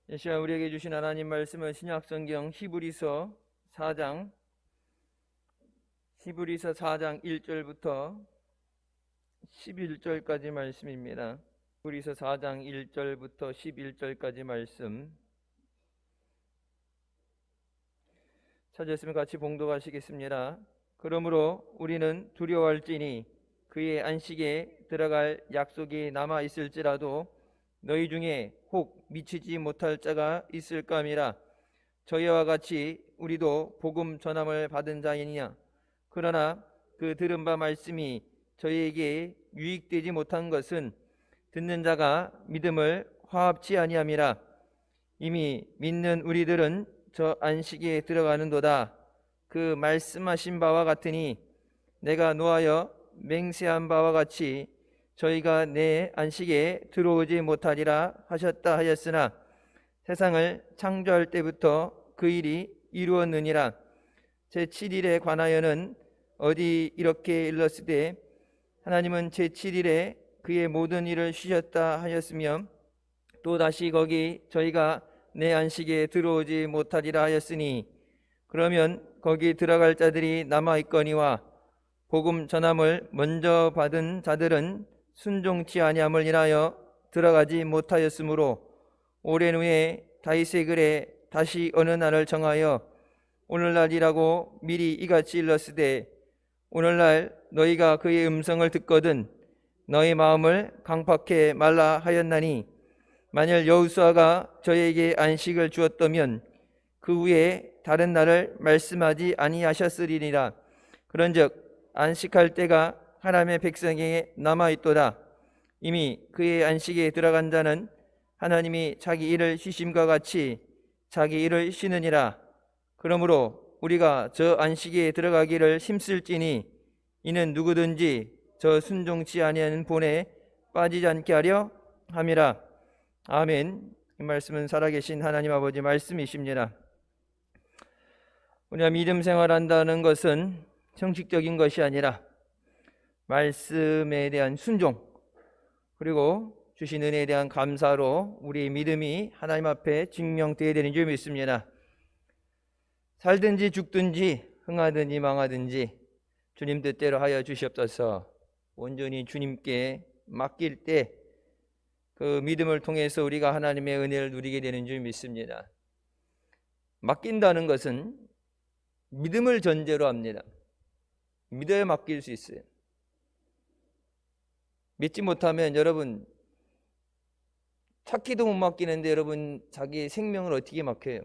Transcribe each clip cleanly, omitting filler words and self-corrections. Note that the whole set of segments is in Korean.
이 시간 우리에게 주신 하나님 말씀은 신약성경 히브리서 4장 1절부터 11절까지 말씀입니다. 히브리서 4장 1절부터 11절까지 말씀 찾았으면 같이 봉독하시겠습니다. 그러므로 우리는 두려워할지니 그의 안식에 들어갈 약속이 남아 있을지라도 너희 중에 혹 미치지 못할 자가 있을까 함이라. 저희와 같이 우리도 복음 전함을 받은 자이냐. 그러나 그 들은 바 말씀이 저희에게 유익되지 못한 것은 듣는 자가 믿음을 화합치 아니함이라. 이미 믿는 우리들은 저 안식에 들어가는도다. 그 말씀하신 바와 같으니 내가 노하여 맹세한 바와 같이 저희가 내 안식에 들어오지 못하리라 하셨다 하였으나 세상을 창조할 때부터 그 일이 이루었느니라. 제7일에 관하여는 어디 이렇게 일렀으되 하나님은 제7일에 그의 모든 일을 쉬셨다 하였으며 또 다시 거기 저희가 내 안식에 들어오지 못하리라 하였으니 그러면 거기 들어갈 자들이 남아있거니와 복음 전함을 먼저 받은 자들은 순종치 아니함을 인하여 들어가지 못하였으므로 오랜 후에 다윗의 글에 다시 어느 날을 정하여 오늘날이라고 미리 이같이 일렀으되 오늘날 너희가 그의 음성을 듣거든 너희 마음을 강팍해 말라 하였나니 만일 여호수아가 저에게 안식을 주었다면 그 후에 다른 날을 말씀하지 아니하셨으리니라. 그런즉 안식할 때가 하나님의 백성에게 남아있도다. 이미 그의 안식에 들어간 자는 하나님이 자기 일을 쉬심과 같이 자기 일을 쉬느니라. 그러므로 우리가 저 안식에 들어가기를 힘쓸지니 이는 누구든지 저 순종치 아니하는 본에 빠지지 않게 하려 함이라. 아멘. 이 말씀은 살아계신 하나님 아버지 말씀이십니다. 우리가 믿음 생활한다는 것은 형식적인 것이 아니라 말씀에 대한 순종 그리고 주신 은혜에 대한 감사로 우리의 믿음이 하나님 앞에 증명되어야 되는 줄 믿습니다. 살든지 죽든지 흥하든지 망하든지 주님 뜻대로 하여 주시옵소서. 온전히 주님께 맡길 때 그 믿음을 통해서 우리가 하나님의 은혜를 누리게 되는 줄 믿습니다. 맡긴다는 것은 믿음을 전제로 합니다. 믿어야 맡길 수 있어요. 믿지 못하면 여러분 찾기도 못 맡기는데 여러분 자기 생명을 어떻게 맡겨요?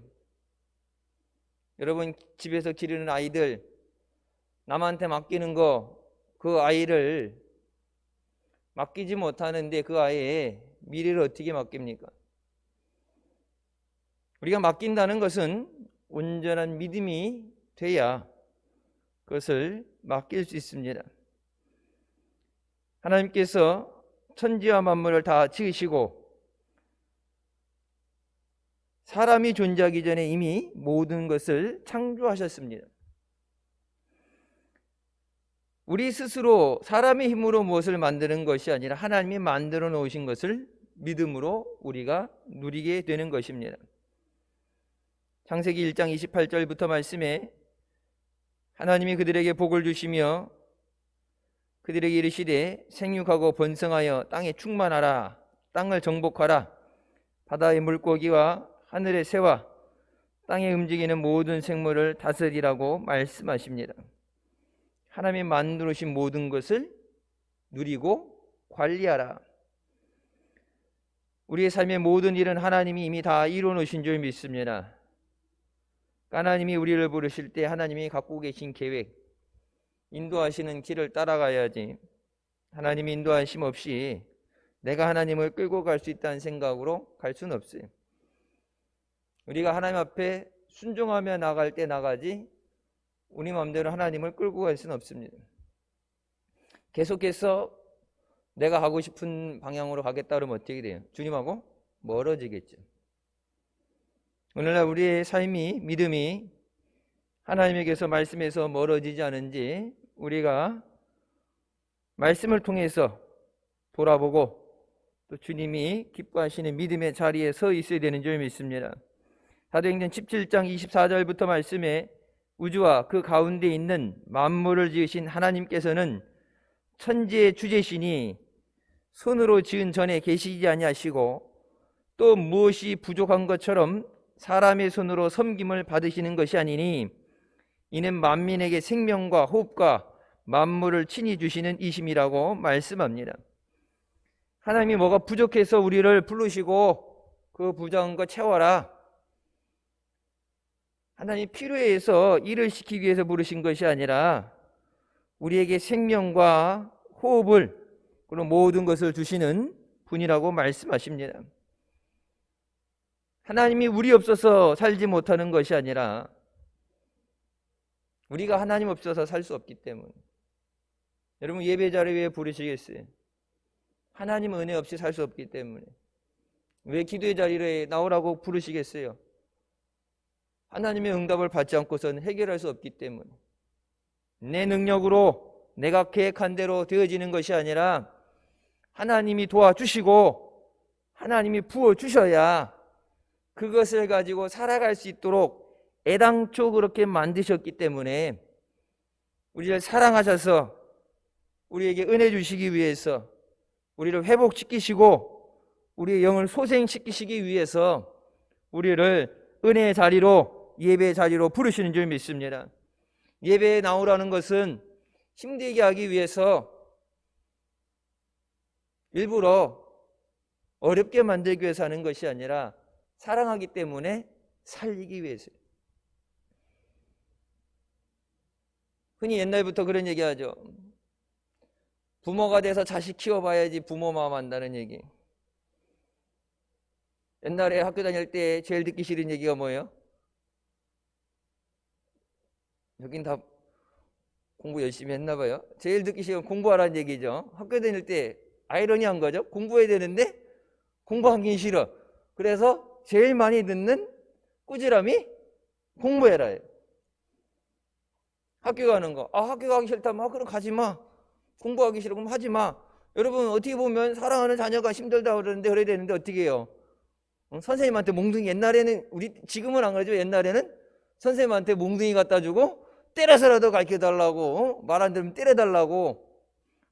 여러분 집에서 기르는 아이들 남한테 맡기는 거 그 아이를 맡기지 못하는데 그 아이의 미래를 어떻게 맡깁니까? 우리가 맡긴다는 것은 온전한 믿음이 돼야 그것을 맡길 수 있습니다. 하나님께서 천지와 만물을 다 지으시고 사람이 존재하기 전에 이미 모든 것을 창조하셨습니다. 우리 스스로 사람의 힘으로 무엇을 만드는 것이 아니라 하나님이 만들어 놓으신 것을 믿음으로 우리가 누리게 되는 것입니다. 창세기 1장 28절부터 말씀에 하나님이 그들에게 복을 주시며 그들에게 이르시되 생육하고 번성하여 땅에 충만하라. 땅을 정복하라. 바다의 물고기와 하늘의 새와 땅에 움직이는 모든 생물을 다스리라고 말씀하십니다. 하나님이 만들어주신 모든 것을 누리고 관리하라. 우리의 삶의 모든 일은 하나님이 이미 다 이루어 놓으신 줄 믿습니다. 하나님이 우리를 부르실 때 하나님이 갖고 계신 계획, 인도하시는 길을 따라가야지 하나님이 인도하심 없이 내가 하나님을 끌고 갈 수 있다는 생각으로 갈 수는 없어요. 우리가 하나님 앞에 순종하며 나갈 때 나가지 우리 마음대로 하나님을 끌고 갈 수는 없습니다. 계속해서 내가 하고 싶은 방향으로 가겠다 그러면 어떻게 돼요? 주님하고 멀어지겠죠. 오늘날 우리의 삶이 믿음이 하나님에게서 말씀에서 멀어지지 않은지 우리가 말씀을 통해서 돌아보고 또 주님이 기뻐하시는 믿음의 자리에 서 있어야 되는 줄 믿습니다. 사도행전 17장 24절부터 말씀에 우주와 그 가운데 있는 만물을 지으신 하나님께서는 천지의 주제시니 손으로 지은 전에 계시지 아니하시고 또 무엇이 부족한 것처럼 사람의 손으로 섬김을 받으시는 것이 아니니 이는 만민에게 생명과 호흡과 만물을 친히 주시는 이심이라고 말씀합니다. 하나님이 뭐가 부족해서 우리를 부르시고 그 부족한 거 채워라. 하나님이 필요해서 일을 시키기 위해서 부르신 것이 아니라 우리에게 생명과 호흡을 그리고 모든 것을 주시는 분이라고 말씀하십니다. 하나님이 우리 없어서 살지 못하는 것이 아니라 우리가 하나님 없어서 살 수 없기 때문에. 여러분 예배 자리에 왜 부르시겠어요? 하나님 은혜 없이 살 수 없기 때문에. 왜 기도의 자리에 나오라고 부르시겠어요? 하나님의 응답을 받지 않고서는 해결할 수 없기 때문에. 내 능력으로 내가 계획한 대로 되어지는 것이 아니라 하나님이 도와주시고 하나님이 부어주셔야 그것을 가지고 살아갈 수 있도록 애당초 그렇게 만드셨기 때문에 우리를 사랑하셔서 우리에게 은혜 주시기 위해서 우리를 회복시키시고 우리의 영을 소생시키시기 위해서 우리를 은혜의 자리로 예배의 자리로 부르시는 줄 믿습니다. 예배에 나오라는 것은 힘들게 하기 위해서 일부러 어렵게 만들기 위해서 하는 것이 아니라 사랑하기 때문에 살리기 위해서요. 흔히 옛날부터 그런 얘기하죠. 부모가 돼서 자식 키워봐야지 부모 마음 안다는 얘기. 옛날에 학교 다닐 때 제일 듣기 싫은 얘기가 뭐예요? 여긴 다 공부 열심히 했나 봐요. 제일 듣기 싫은 공부하라는 얘기죠. 학교 다닐 때 아이러니한 거죠. 공부해야 되는데 공부하기 싫어. 그래서 제일 많이 듣는 꾸지람이 공부해라예요. 학교 가는 거. 학교 가기 싫다면 그럼 가지 마. 공부하기 싫어 그럼 하지 마. 여러분 어떻게 보면 사랑하는 자녀가 힘들다 그러는데 그래야 되는데 어떻게 해요? 선생님한테 몽둥이 옛날에는 지금은 안 그러죠. 옛날에는 선생님한테 몽둥이 갖다 주고 때려서라도 가르쳐 달라고 말 안 들으면 때려달라고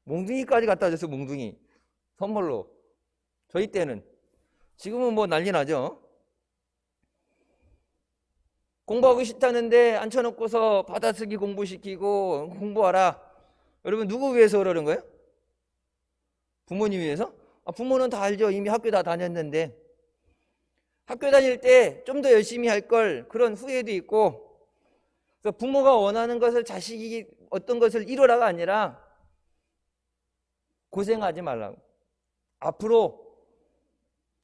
몽둥이까지 갖다 줬어. 몽둥이 선물로. 저희 때는. 지금은 뭐 난리 나죠. 공부하고 싶다는데 앉혀놓고서 받아쓰기 공부시키고 공부하라. 여러분 누구 위해서 그러는 거예요? 부모님 위해서? 부모는 다 알죠. 이미 학교 다 다녔는데. 학교 다닐 때 좀 더 열심히 할 걸 그런 후회도 있고. 그래서 부모가 원하는 것을 자식이 어떤 것을 이루라가 아니라 고생하지 말라고. 앞으로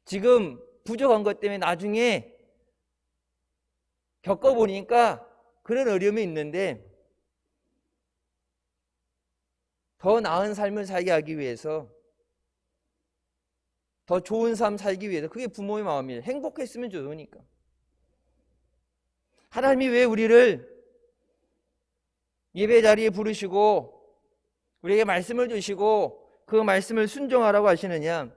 지금 부족한 것 때문에 나중에 겪어보니까 그런 어려움이 있는데 더 나은 삶을 살게 하기 위해서 더 좋은 삶 살기 위해서 그게 부모의 마음이에요. 행복했으면 좋으니까. 하나님이 왜 우리를 예배 자리에 부르시고 우리에게 말씀을 주시고 그 말씀을 순종하라고 하시느냐.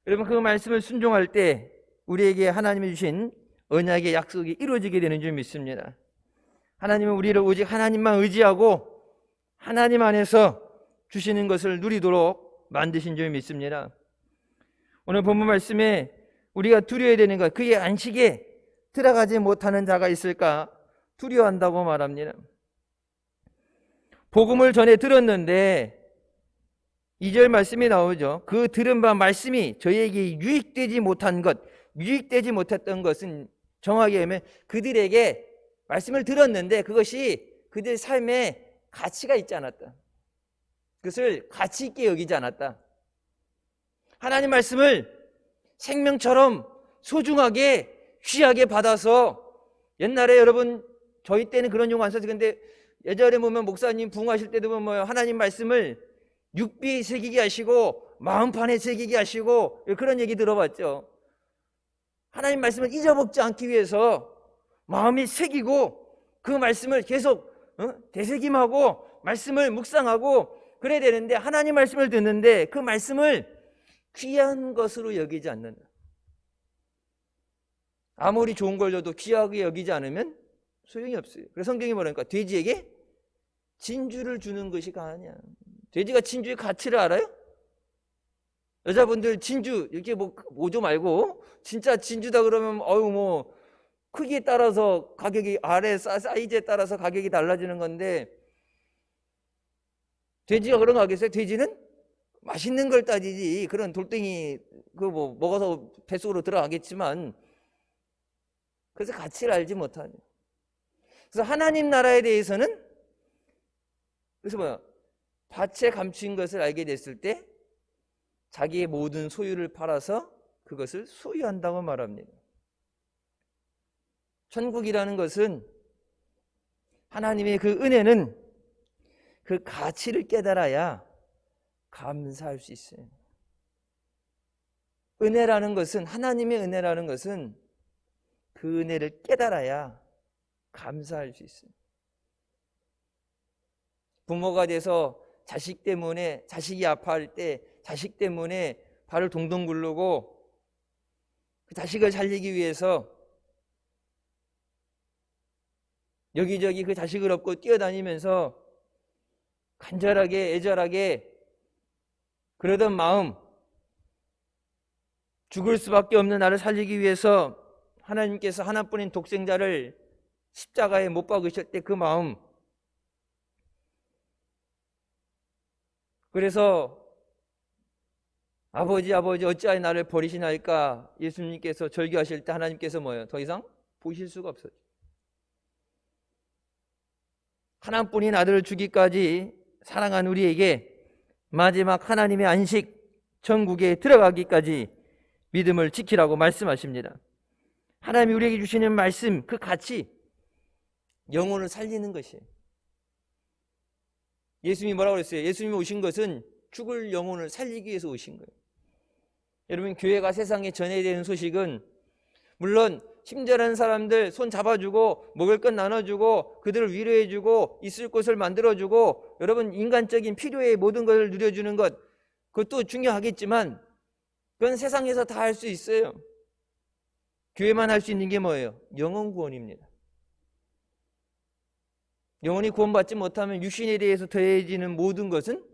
여러분 그 말씀을 순종할 때 우리에게 하나님이 주신 언약의 약속이 이루어지게 되는 줄 믿습니다. 하나님은 우리를 오직 하나님만 의지하고 하나님 안에서 주시는 것을 누리도록 만드신 줄 믿습니다. 오늘 본문 말씀에 우리가 두려워야 되는 것, 그의 안식에 들어가지 못하는 자가 있을까 두려워한다고 말합니다. 복음을 전에 들었는데 2절 말씀이 나오죠. 그 들은 바 말씀이 저희에게 유익되지 못한 것, 유익되지 못했던 것은 정확히 하면 그들에게 말씀을 들었는데 그것이 그들 삶에 가치가 있지 않았다. 그것을 가치 있게 여기지 않았다. 하나님 말씀을 생명처럼 소중하게 귀하게 받아서 옛날에 여러분 저희 때는 그런 용어 안 써서 근데 예전에 보면 목사님 부흥하실 때도 보면 뭐예요? 하나님 말씀을 육비에 새기게 하시고 마음판에 새기게 하시고 그런 얘기 들어봤죠. 하나님 말씀을 잊어먹지 않기 위해서 마음이 새기고 그 말씀을 계속 되새김하고 말씀을 묵상하고 그래야 되는데 하나님 말씀을 듣는데 그 말씀을 귀한 것으로 여기지 않는다. 아무리 좋은 걸 줘도 귀하게 여기지 않으면 소용이 없어요. 그래서 성경이 뭐라니까? 돼지에게 진주를 주는 것이 가하냐. 돼지가 진주의 가치를 알아요? 여자분들 진주 이렇게 뭐 오조 말고 진짜 진주다 그러면 뭐 크기에 따라서 가격이 아래 사이즈에 따라서 가격이 달라지는 건데 돼지가 그런 거 하겠어요? 돼지는 맛있는 걸 따지지 그런 돌덩이 뭐 먹어서 뱃속으로 들어가겠지만 그래서 가치를 알지 못하죠. 그래서 하나님 나라에 대해서는 그래서 밭에 감춘 것을 알게 됐을 때 자기의 모든 소유를 팔아서 그것을 소유한다고 말합니다. 천국이라는 것은 하나님의 그 은혜는 그 가치를 깨달아야 감사할 수 있어요. 은혜라는 것은 하나님의 은혜라는 것은 그 은혜를 깨달아야 감사할 수 있어요. 부모가 돼서 자식 때문에 자식이 아파할 때 자식 때문에 발을 동동 굴르고 그 자식을 살리기 위해서 여기저기 그 자식을 업고 뛰어다니면서 간절하게 애절하게 그러던 마음, 죽을 수밖에 없는 나를 살리기 위해서 하나님께서 하나뿐인 독생자를 십자가에 못 박으실 때 그 마음, 그래서 아버지 어찌하여 나를 버리시나이까 예수님께서 절규하실 때 하나님께서 뭐예요? 더 이상 보실 수가 없어요. 하나뿐인 아들을 주기까지 사랑한 우리에게 마지막 하나님의 안식 천국에 들어가기까지 믿음을 지키라고 말씀하십니다. 하나님이 우리에게 주시는 말씀, 그 가치, 영혼을 살리는 것이에요. 예수님이 뭐라고 그랬어요? 예수님이 오신 것은 죽을 영혼을 살리기 위해서 오신 거예요. 여러분, 교회가 세상에 전해야 되는 소식은 물론 힘들어하는 사람들 손 잡아주고 먹을 것 나눠주고 그들을 위로해주고 있을 곳을 만들어주고 여러분 인간적인 필요의 모든 것을 누려주는 것, 그것도 중요하겠지만 그건 세상에서 다 할 수 있어요. 교회만 할 수 있는 게 뭐예요? 영혼 구원입니다. 영혼이 구원받지 못하면 육신에 대해서 더해지는 모든 것은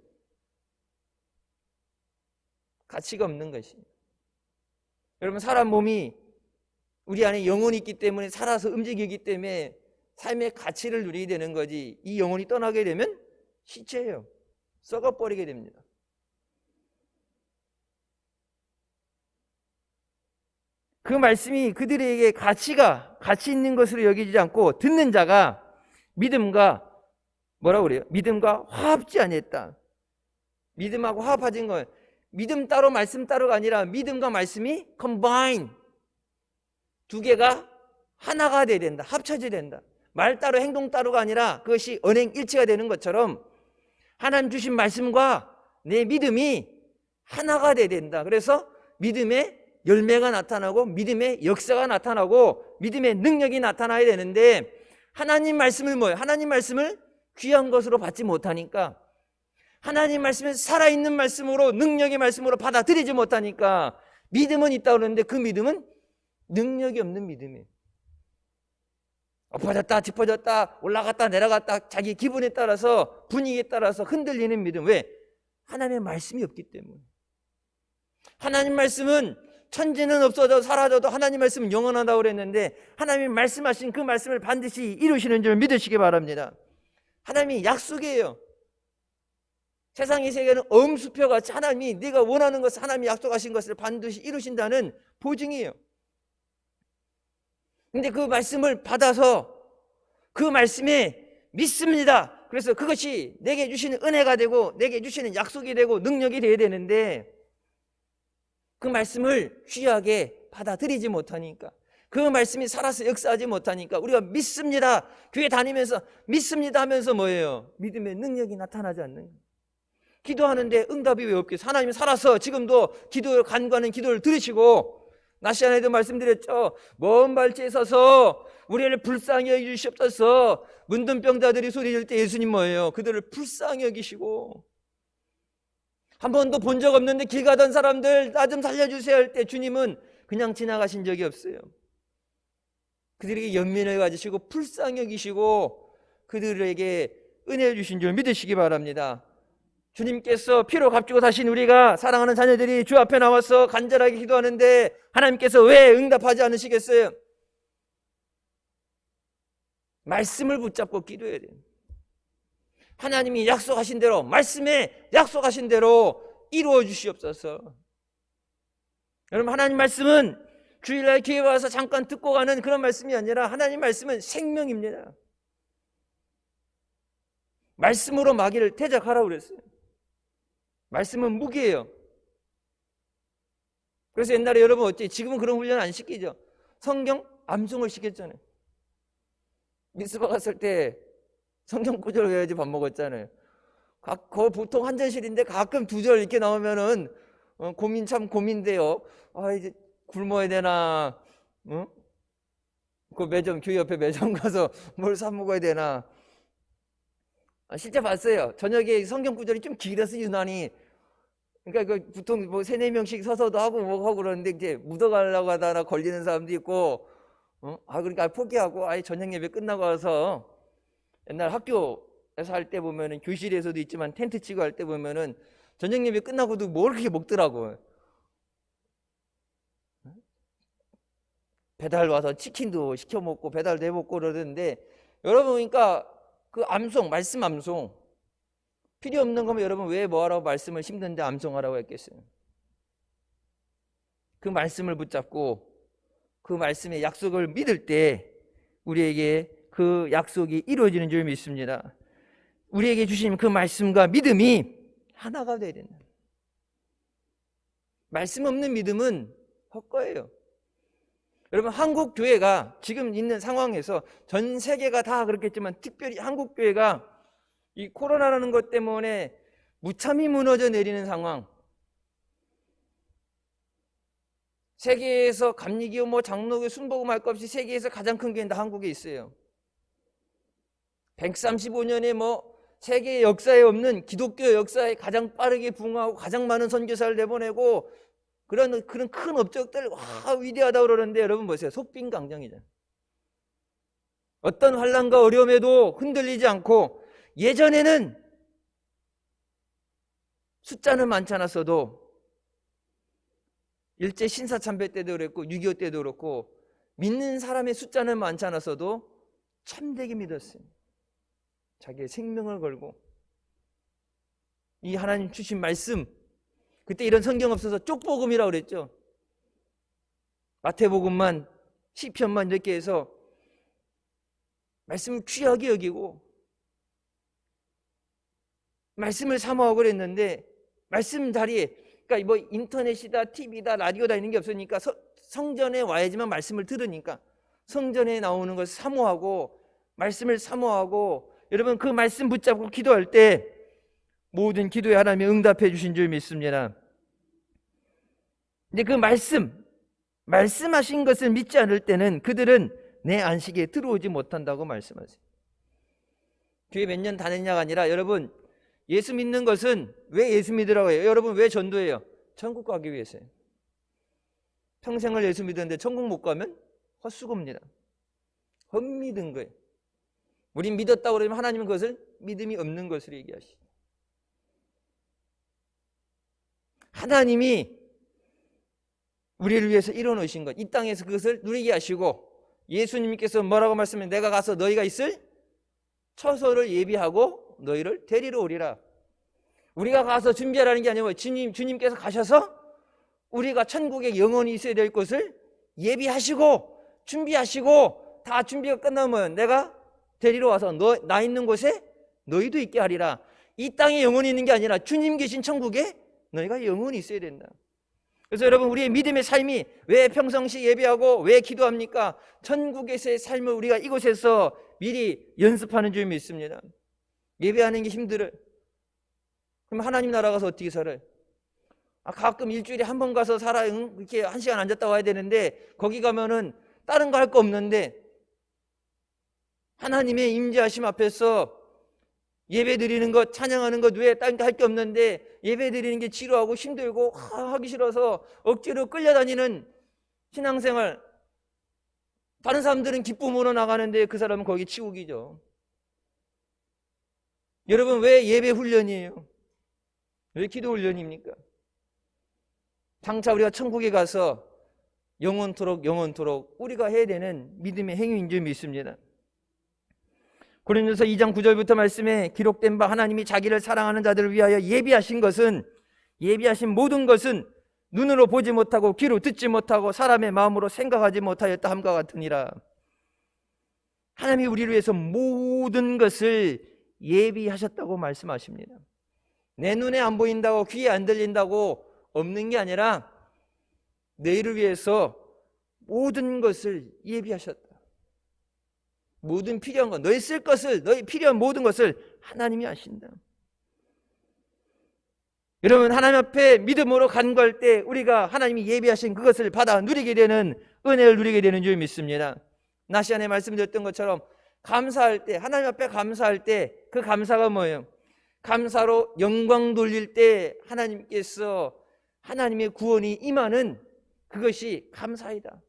가치가 없는 것이에요. 여러분, 사람 몸이 우리 안에 영혼이 있기 때문에 살아서 움직이기 때문에 삶의 가치를 누리게 되는 거지, 이 영혼이 떠나게 되면 시체예요. 썩어버리게 됩니다. 그 말씀이 그들에게 가치 있는 것으로 여기지 않고 듣는 자가 믿음과 뭐라고 그래요? 믿음과 화합지 아니했다. 믿음하고 화합하진 거예요. 믿음 따로 말씀 따로가 아니라 믿음과 말씀이 combine, 두 개가 하나가 돼야 된다. 합쳐져야 된다. 말 따로 행동 따로가 아니라 그것이 언행일치가 되는 것처럼 하나님 주신 말씀과 내 믿음이 하나가 돼야 된다. 그래서 믿음의 열매가 나타나고 믿음의 역사가 나타나고 믿음의 능력이 나타나야 되는데, 하나님 말씀을 뭐예요? 하나님 말씀을 귀한 것으로 받지 못하니까, 하나님 말씀을 살아있는 말씀으로 능력의 말씀으로 받아들이지 못하니까 믿음은 있다고 그러는데 그 믿음은 능력이 없는 믿음이에요. 엎어졌다 짚어졌다 올라갔다 내려갔다 자기 기분에 따라서 분위기에 따라서 흔들리는 믿음. 왜? 하나님의 말씀이 없기 때문에. 하나님 말씀은 천지는 없어져 사라져도 하나님 말씀은 영원하다고 그랬는데 하나님이 말씀하신 그 말씀을 반드시 이루시는 줄 믿으시기 바랍니다. 하나님이 약속이에요. 세상의 세계는 엄수표같이 하나님이 네가 원하는 것을, 하나님이 약속하신 것을 반드시 이루신다는 보증이에요. 근데 그 말씀을 받아서 그 말씀에 믿습니다. 그래서 그것이 내게 주시는 은혜가 되고 내게 주시는 약속이 되고 능력이 되어야 되는데 그 말씀을 귀하게 받아들이지 못하니까, 그 말씀이 살아서 역사하지 못하니까 우리가 믿습니다, 교회 다니면서 믿습니다 하면서 뭐예요? 믿음의 능력이 나타나지 않는 거예요. 기도하는데 응답이 왜 없겠어요? 하나님이 살아서 지금도 기도를 간구하는 기도를 들으시고, 낮 시간에도 말씀드렸죠. 먼 발치에 서서 우리를 불쌍히 여기시옵소서. 문둥병자들이 소리 질 때 예수님 뭐예요? 그들을 불쌍히 여기시고 한 번도 본 적 없는데 길 가던 사람들 나 좀 살려주세요 할 때 주님은 그냥 지나가신 적이 없어요. 그들에게 연민을 가지시고 불쌍히 여기시고 그들에게 은혜 주신 줄 믿으시기 바랍니다. 주님께서 피로 값주고 사신 우리가 사랑하는 자녀들이 주 앞에 나와서 간절하게 기도하는데 하나님께서 왜 응답하지 않으시겠어요? 말씀을 붙잡고 기도해야 돼요. 하나님이 약속하신 대로, 말씀에 약속하신 대로 이루어 주시옵소서. 여러분, 하나님 말씀은 주일날 교회 와서 잠깐 듣고 가는 그런 말씀이 아니라 하나님 말씀은 생명입니다. 말씀으로 마귀를 대적하라고 그랬어요. 말씀은 무기예요. 그래서 옛날에 여러분 어찌 지금은 그런 훈련 안 시키죠. 성경 암송을 시켰잖아요. 미스바 갔을 때 성경 구절 외워야지 밥 먹었잖아요. 거 보통 한 절씩인데 가끔 두 절 이렇게 나오면은 고민 참 고민돼요. 아 이제 굶어야 되나? 그 매점 교회 옆에 매점 가서 뭘 사 먹어야 되나? 실제 봤어요. 저녁에 성경 구절이 좀 길어서 유난히. 그러니까 그 보통 뭐 3-4명씩 서서도 하고 뭐 하고 그러는데 이제 묻어가려고 하다가 걸리는 사람도 있고, 그러니까 포기하고 아예 저녁 예배 끝나고 와서 옛날 학교에서 할 때 보면은 교실에서도 있지만 텐트 치고 할 때 보면은 저녁 예배 끝나고도 뭘 그렇게 먹더라고요. 배달 와서 치킨도 시켜 먹고 배달도 해 먹고 그러는데 여러분 그러니까 그 암송, 말씀 암송 필요 없는 거면 여러분 왜 뭐하라고 말씀을 힘든데 암송하라고 했겠어요? 그 말씀을 붙잡고 그 말씀의 약속을 믿을 때 우리에게 그 약속이 이루어지는 줄 믿습니다. 우리에게 주신 그 말씀과 믿음이 하나가 되어야 된다. 말씀 없는 믿음은 헛거예요. 여러분 한국 교회가 지금 있는 상황에서 전 세계가 다 그렇겠지만 특별히 한국 교회가 이 코로나라는 것 때문에 무참히 무너져 내리는 상황, 세계에서 감리교 뭐 장로교 순복음 할 것 없이 세계에서 가장 큰 교회는 다 한국에 있어요. 135년의 뭐 세계 역사에 없는 기독교 역사에 가장 빠르게 부흥하고 가장 많은 선교사를 내보내고 그런 큰 업적들 와 위대하다고 그러는데 여러분 보세요. 속빈강정이잖아요. 어떤 환난과 어려움에도 흔들리지 않고 예전에는 숫자는 많지 않았어도 일제 신사참배 때도 그랬고 6.25 때도 그렇고 믿는 사람의 숫자는 많지 않았어도 참되게 믿었어요. 자기의 생명을 걸고 이 하나님 주신 말씀, 그때 이런 성경 없어서 쪽복음이라고 그랬죠. 마태복음만 시편만 이렇게 해서 말씀을 귀하게 여기고 말씀을 사모하고 그랬는데 말씀 자리에 그러니까 뭐 인터넷이다 TV다 라디오다 이런 게 없으니까 성전에 와야지만 말씀을 들으니까 성전에 나오는 것을 사모하고 말씀을 사모하고 여러분 그 말씀 붙잡고 기도할 때 모든 기도에 하나님이 응답해 주신 줄 믿습니다. 근데 그 말씀하신 것을 믿지 않을 때는 그들은 내 안식에 들어오지 못한다고 말씀하세요. 교회 몇 년 다녔냐가 아니라 여러분 예수 믿는 것은 왜 예수 믿으라고 해요? 여러분 왜 전도해요? 천국 가기 위해서요. 평생을 예수 믿었는데 천국 못 가면 헛수고입니다. 헛믿은 거예요. 우린 믿었다고 그러면 하나님은 그것을 믿음이 없는 것으로 얘기하시죠. 하나님이 우리를 위해서 이뤄놓으신 것, 이 땅에서 그것을 누리게 하시고 예수님께서 뭐라고 말씀해? 내가 가서 너희가 있을 처소를 예비하고 너희를 데리러 오리라. 우리가 가서 준비하라는 게 아니고 주님께서 가셔서 우리가 천국에 영원히 있어야 될 곳을 예비하시고 준비하시고 다 준비가 끝나면 내가 데리러 와서 나 있는 곳에 너희도 있게 하리라. 이 땅에 영원히 있는 게 아니라 주님 계신 천국에 너희가 영원히 있어야 된다. 그래서 여러분 우리의 믿음의 삶이 왜 평상시 예배하고 왜 기도합니까? 천국에서의 삶을 우리가 이곳에서 미리 연습하는 줄 믿습니다. 예배하는 게 힘들어요. 그럼 하나님 나라 가서 어떻게 살아요? 가끔 일주일에 한 번 가서 살아요. 이렇게 1시간 앉았다 와야 되는데 거기 가면은 다른 거 할 거 없는데 하나님의 임재하심 앞에서 예배 드리는 것, 찬양하는 것 외에 딴 거 할 게 없는데 예배 드리는 게 지루하고 힘들고 하기 싫어서 억지로 끌려다니는 신앙생활. 다른 사람들은 기쁨으로 나가는데 그 사람은 거기 치우기죠. 여러분, 왜 예배 훈련이에요? 왜 기도 훈련입니까? 장차 우리가 천국에 가서 영원토록 우리가 해야 되는 믿음의 행위인 줄 믿습니다. 고린도서 2장 9절부터 말씀에 기록된 바 하나님이 자기를 사랑하는 자들을 위하여 예비하신 모든 것은 눈으로 보지 못하고 귀로 듣지 못하고 사람의 마음으로 생각하지 못하였다 함과 같으니라. 하나님이 우리를 위해서 모든 것을 예비하셨다고 말씀하십니다. 내 눈에 안 보인다고 귀에 안 들린다고 없는 게 아니라 너희를 위해서 모든 것을 예비하셨다. 모든 필요한 것, 너희 쓸 것을, 너희 필요한 모든 것을 하나님이 아신다. 여러분, 하나님 앞에 믿음으로 간구할 때 우리가 하나님이 예비하신 그것을 받아 누리게 되는, 은혜를 누리게 되는 줄 믿습니다. 낮 시간에 말씀드렸던 것처럼 감사할 때, 하나님 앞에 감사할 때 그 감사가 뭐예요? 감사로 영광 돌릴 때 하나님께서 하나님의 구원이 임하는 그것이 감사이다.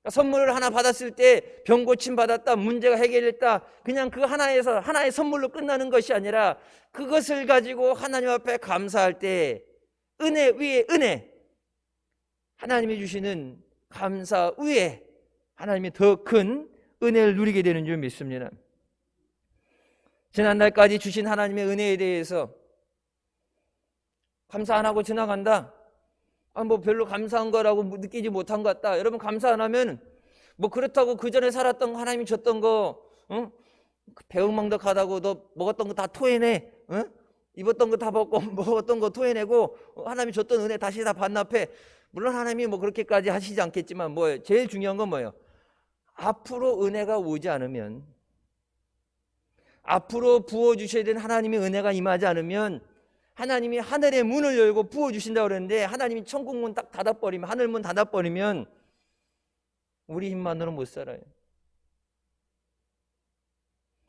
선물을 하나 받았을 때 병 고침 받았다, 문제가 해결됐다, 그냥 그 하나에서 하나의 선물로 끝나는 것이 아니라 그것을 가지고 하나님 앞에 감사할 때 은혜 위에 은혜, 하나님이 주시는 감사 위에 하나님이 더 큰 은혜를 누리게 되는 줄 믿습니다. 지난날까지 주신 하나님의 은혜에 대해서 감사 안 하고 지나간다, 뭐 별로 감사한 거라고 느끼지 못한 것 같다. 여러분, 감사 안 하면 뭐 그렇다고 그 전에 살았던 거, 하나님이 줬던 거, 배은망덕하다고 너 먹었던 거 다 토해내, 입었던 거 다 벗고 먹었던 거 토해내고 하나님이 줬던 은혜 다시 다 반납해. 물론 하나님이 뭐 그렇게까지 하시지 않겠지만 뭐예요? 제일 중요한 건 뭐예요? 앞으로 은혜가 오지 않으면, 앞으로 부어주셔야 되는 하나님의 은혜가 임하지 않으면, 하나님이 하늘의 문을 열고 부어주신다고 그러는데 하나님이 천국 문 딱 닫아버리면, 하늘 문 닫아버리면 우리 힘만으로는 못 살아요.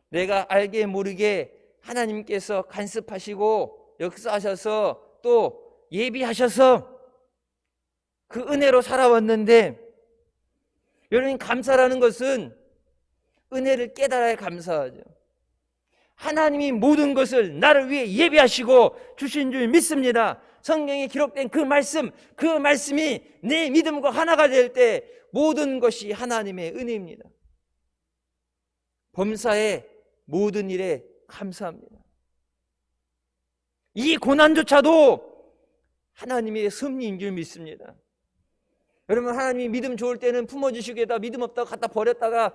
내가 알게 모르게 하나님께서 간섭하시고 역사하셔서 또 예비하셔서 그 은혜로 살아왔는데, 여러분, 감사라는 것은 은혜를 깨달아야 감사하죠. 하나님이 모든 것을 나를 위해 예비하시고 주신 줄 믿습니다. 성경에 기록된 그 말씀이 내 믿음과 하나가 될 때 모든 것이 하나님의 은혜입니다. 범사의 모든 일에 감사합니다. 이 고난조차도 하나님의 섭리인 줄 믿습니다. 여러분, 하나님이 믿음 좋을 때는 품어주시겠다, 믿음 없다고 갖다 버렸다가,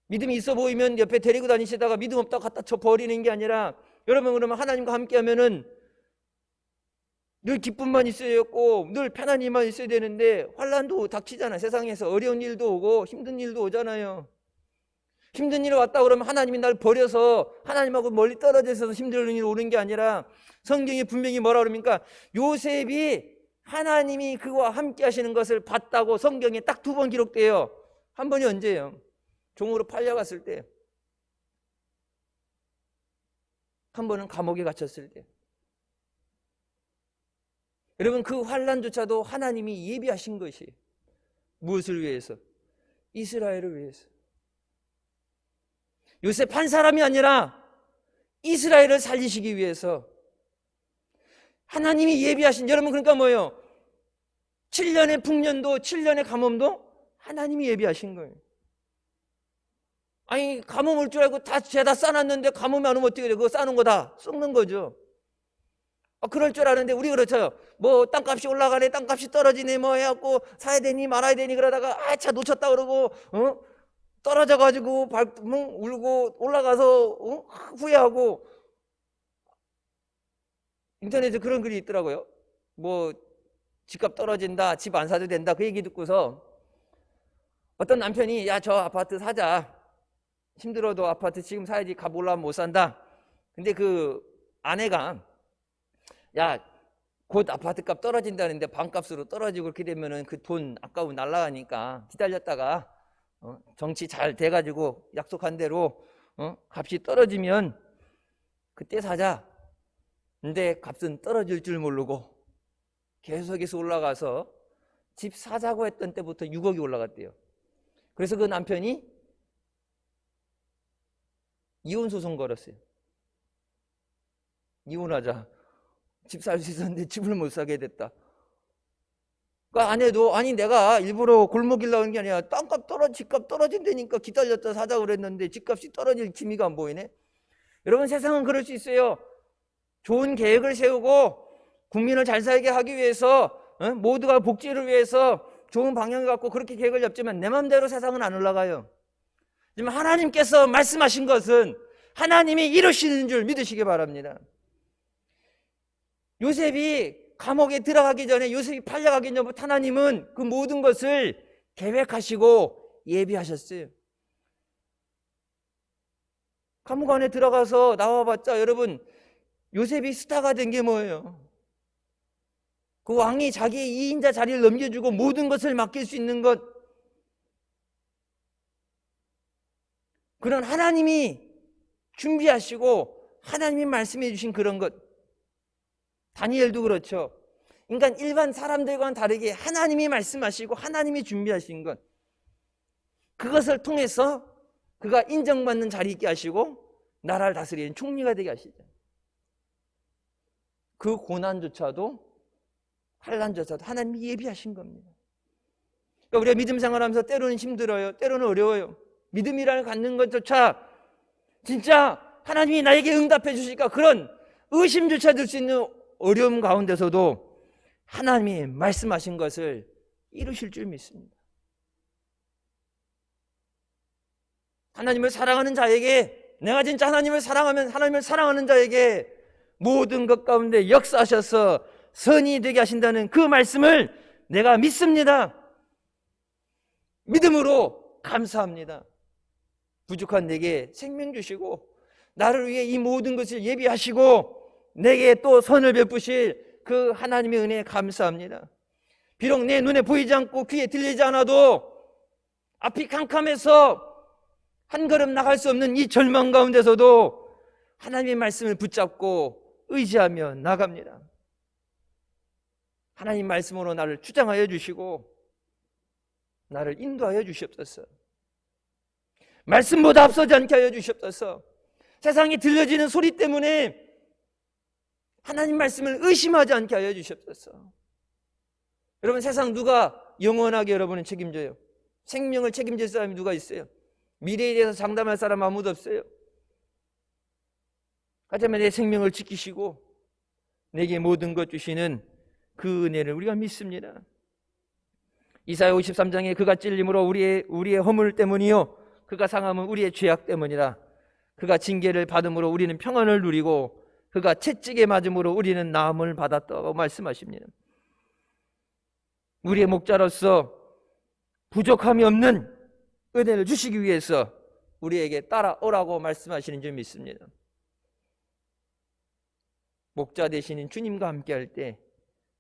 믿음이 있어 보이면 옆에 데리고 다니시다가 믿음 없다고 갖다 쳐 버리는 게 아니라, 여러분, 그러면 하나님과 함께 하면은 늘 기쁨만 있어야 했고 늘 편한 일만 있어야 되는데 환난도 닥치잖아요. 세상에서 어려운 일도 오고 힘든 일도 오잖아요. 힘든 일이 왔다 그러면 하나님이 날 버려서 하나님하고 멀리 떨어져 있어서 힘든 일이 오는 게 아니라, 성경이 분명히 뭐라 그럽니까? 요셉이 하나님이 그와 함께 하시는 것을 봤다고 성경에 딱 2번 기록돼요. 한 번이 언제예요? 종으로 팔려갔을 때, 한 번은 감옥에 갇혔을 때. 여러분, 그 환난조차도 하나님이 예비하신 것이 무엇을 위해서? 이스라엘을 위해서. 요셉 한 사람이 아니라 이스라엘을 살리시기 위해서 하나님이 예비하신, 여러분, 그러니까 뭐예요? 7년의 풍년도 7년의 가뭄도 하나님이 예비하신 거예요. 아니, 가뭄 올 줄 알고 다 죄다 싸놨는데 가뭄이 안 오면 어떻게 돼? 그거 싸는 거 다 썩는 거죠. 그럴 줄 아는데 우리 그렇죠. 뭐 땅값이 올라가네, 땅값이 떨어지네, 뭐 해갖고 사야 되니 말아야 되니 그러다가 차 놓쳤다 그러고 떨어져가지고 울고 올라가서 후회하고. 인터넷에 그런 글이 있더라고요. 뭐 집값 떨어진다, 집 안 사도 된다, 그 얘기 듣고서 어떤 남편이 야, 저 아파트 사자, 힘들어도 아파트 지금 사야지, 값 올라가면 못 산다. 근데 그 아내가 야, 곧 아파트 값 떨어진다는데 반값으로 떨어지고 그렇게 되면은 그 돈 아까워 날라가니까 기다렸다가 정치 잘 돼가지고 약속한 대로 값이 떨어지면 그때 사자. 근데 값은 떨어질 줄 모르고 계속해서 올라가서 집 사자고 했던 때부터 6억이 올라갔대요. 그래서 그 남편이 이혼 소송 걸었어요. 이혼하자. 집 살 수 있었는데 집을 못 사게 됐다. 그러니까 아내도 아니 내가 일부러 골목길 나오는 게 아니라 집값 떨어진다니까 기다렸다 사자고 그랬는데 집값이 떨어질 기미가 안 보이네. 여러분 세상은 그럴 수 있어요. 좋은 계획을 세우고 국민을 잘 살게 하기 위해서 모두가 복지를 위해서 좋은 방향을 갖고 그렇게 계획을 잡지만 내 마음대로 세상은 안 올라가요. 하지만 하나님께서 말씀하신 것은 하나님이 이루시는 줄 믿으시기 바랍니다. 요셉이 감옥에 들어가기 전에 요셉이 팔려가기 전부터 하나님은 그 모든 것을 계획하시고 예비하셨어요. 감옥 안에 들어가서 나와봤자 여러분 요셉이 스타가 된 게 뭐예요? 그 왕이 자기의 2인자 자리를 넘겨주고 모든 것을 맡길 수 있는 것, 그런 하나님이 준비하시고 하나님이 말씀해 주신 그런 것. 다니엘도 그렇죠. 그러니까 일반 사람들과는 다르게 하나님이 말씀하시고 하나님이 준비하신 것, 그것을 통해서 그가 인정받는 자리에 있게 하시고 나라를 다스리는 총리가 되게 하시죠. 그 고난조차도 환난조차도 하나님이 예비하신 겁니다. 그러니까 우리가 믿음 생활하면서 때로는 힘들어요. 때로는 어려워요. 믿음이라는 갖는 것조차 진짜 하나님이 나에게 응답해 주실까 그런 의심조차 들 수 있는 어려움 가운데서도 하나님이 말씀하신 것을 이루실 줄 믿습니다. 하나님을 사랑하는 자에게, 내가 진짜 하나님을 사랑하면 하나님을 사랑하는 자에게 모든 것 가운데 역사하셔서 선이 되게 하신다는 그 말씀을 내가 믿습니다. 믿음으로 감사합니다. 부족한 내게 생명 주시고 나를 위해 이 모든 것을 예비하시고 내게 또 선을 베푸실 그 하나님의 은혜에 감사합니다. 비록 내 눈에 보이지 않고 귀에 들리지 않아도 앞이 캄캄해서 한 걸음 나갈 수 없는 이 절망 가운데서도 하나님의 말씀을 붙잡고 의지하며 나갑니다. 하나님 말씀으로 나를 주장하여 주시고 나를 인도하여 주시옵소서. 말씀보다 앞서지 않게 하여 주시옵소서. 세상에 들려지는 소리 때문에 하나님 말씀을 의심하지 않게 하여 주시옵소서. 여러분 세상 누가 영원하게 여러분을 책임져요? 생명을 책임질 사람이 누가 있어요? 미래에 대해서 장담할 사람 아무도 없어요. 하지만 내 생명을 지키시고 내게 모든 것 주시는 그 은혜를 우리가 믿습니다. 이사야 53장에 그가 찔림으로 우리의 허물 때문이요 그가 상함은 우리의 죄악 때문이라. 그가 징계를 받음으로 우리는 평안을 누리고 그가 채찍에 맞음으로 우리는 나음을 받았다고 말씀하십니다. 우리의 목자로서 부족함이 없는 은혜를 주시기 위해서 우리에게 따라오라고 말씀하시는 줄 믿습니다. 목자 되시는 주님과 함께할 때